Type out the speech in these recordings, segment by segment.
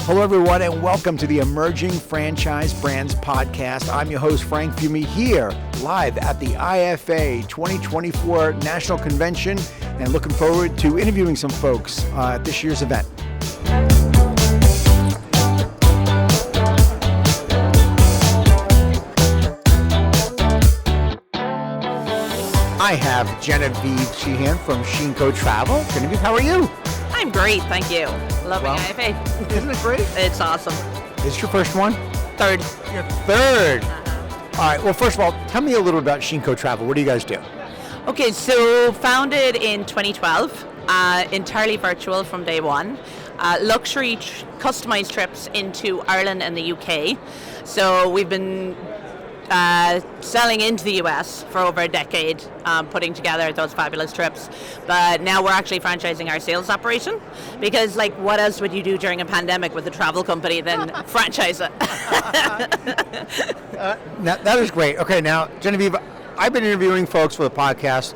Hello, everyone, and welcome to the Emerging Franchise Brands Podcast. I'm your host, Frank Fiume, here live at the IFA2024 National Convention, and looking forward to interviewing some folks at this year's event. I have Genevieve Sheehan from Sheenco Travel. Genevieve, how are you? I'm great, thank you. Loving IFA. Isn't it great? It's awesome. Is this your first one? Third. Your third. All right, well, first of all, tell me a little about Sheenco Travel. What do you guys do? Okay, so founded in 2012, entirely virtual from day one. Luxury customized trips into Ireland and the UK. So we've been selling into the US for over a decade, putting together those fabulous trips. But now we're actually franchising our sales operation because, like, what else would you do during a pandemic with a travel company than franchise it? Now, that is great. Okay, now, Genevieve, I've been interviewing folks for the podcast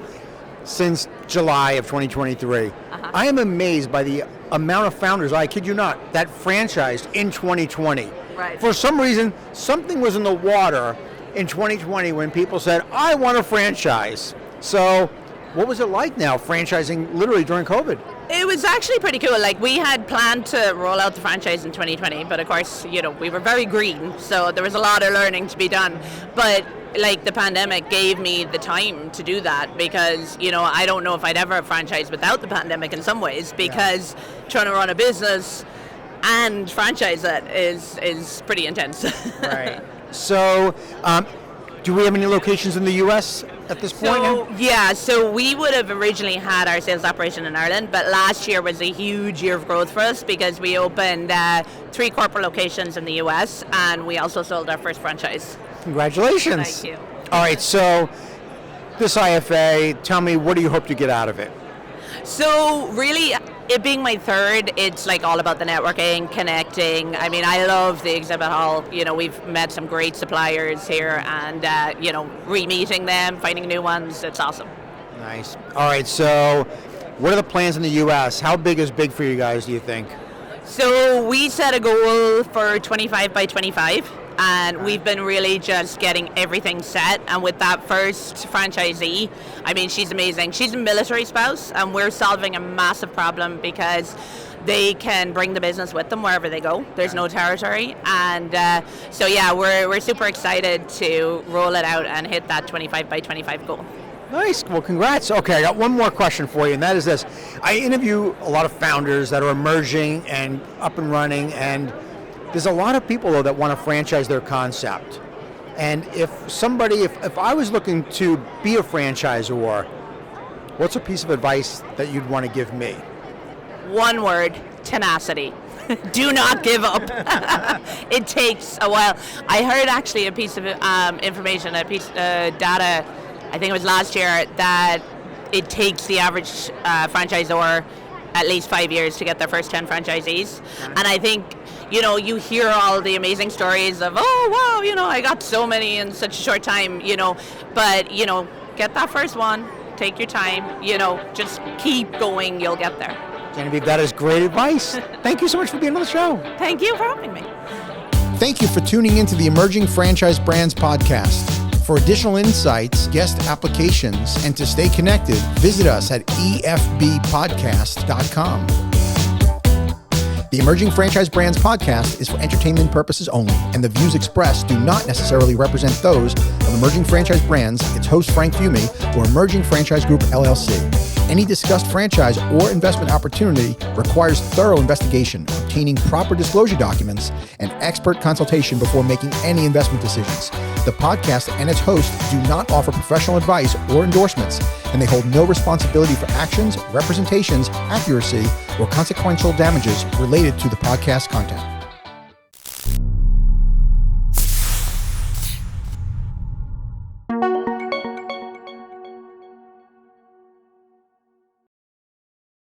since July of 2023. I am amazed by the amount of founders, I kid you not, that franchised in 2020. Right. For some reason, something was in the water in 2020 when people said, I want a franchise. So what was it like now, franchising literally during COVID? It was actually pretty cool. Like, we had planned to roll out the franchise in 2020, but of course, we were very green, so there was a lot of learning to be done. But like, the pandemic gave me the time to do that because, I don't know if I'd ever have franchised without the pandemic in some ways, because trying to run a business and franchise it is pretty intense. Right. So, do we have any locations in the U.S. at this point? So we would have originally had our sales operation in Ireland, but last year was a huge year of growth for us because we opened 3 corporate locations in the U.S. and we also sold our first franchise. Congratulations. Thank you. All right, so this IFA, tell me, what do you hope to get out of it? So really, it being my third, it's like all about the networking, connecting. I mean, I love the exhibit hall. We've met some great suppliers here and, re-meeting them, finding new ones. It's awesome. Nice. All right, so what are the plans in the U.S.? How big is big for you guys, do you think? So we set a goal for 25 by 25. And we've been really just getting everything set. And with that first franchisee, I mean, she's amazing. She's a military spouse, and we're solving a massive problem because they can bring the business with them wherever they go. There's no territory. And we're super excited to roll it out and hit that 25 by 25 goal. Nice. Well, congrats. Okay, I got one more question for you, and that is this. I interview a lot of founders that are emerging and up and running, and there's a lot of people, though, that want to franchise their concept. And if I was looking to be a franchisor, what's a piece of advice that you'd want to give me? One word: tenacity. Do not give up. It takes a while. I heard actually a piece of information, a piece of data, I think it was last year, that it takes the average franchisor at least 5 years to get their first 10 franchisees. And I think, you hear all the amazing stories of, oh, wow, I got so many in such a short time, but, get that first one, take your time, just keep going, you'll get there. Genevieve, that is great advice. Thank you so much for being on the show. Thank you for having me. Thank you for tuning into the Emerging Franchise Brands Podcast. For additional insights, guest applications, and to stay connected, visit us at efbpodcast.com. The Emerging Franchise Brands Podcast is for entertainment purposes only, and the views expressed do not necessarily represent those of Emerging Franchise Brands, its host Frank Fiume, or Emerging Franchise Group, LLC. Any discussed franchise or investment opportunity requires thorough investigation, obtaining proper disclosure documents, and expert consultation before making any investment decisions. The podcast and its host do not offer professional advice or endorsements, and they hold no responsibility for actions, representations, accuracy, or consequential damages related to the podcast content.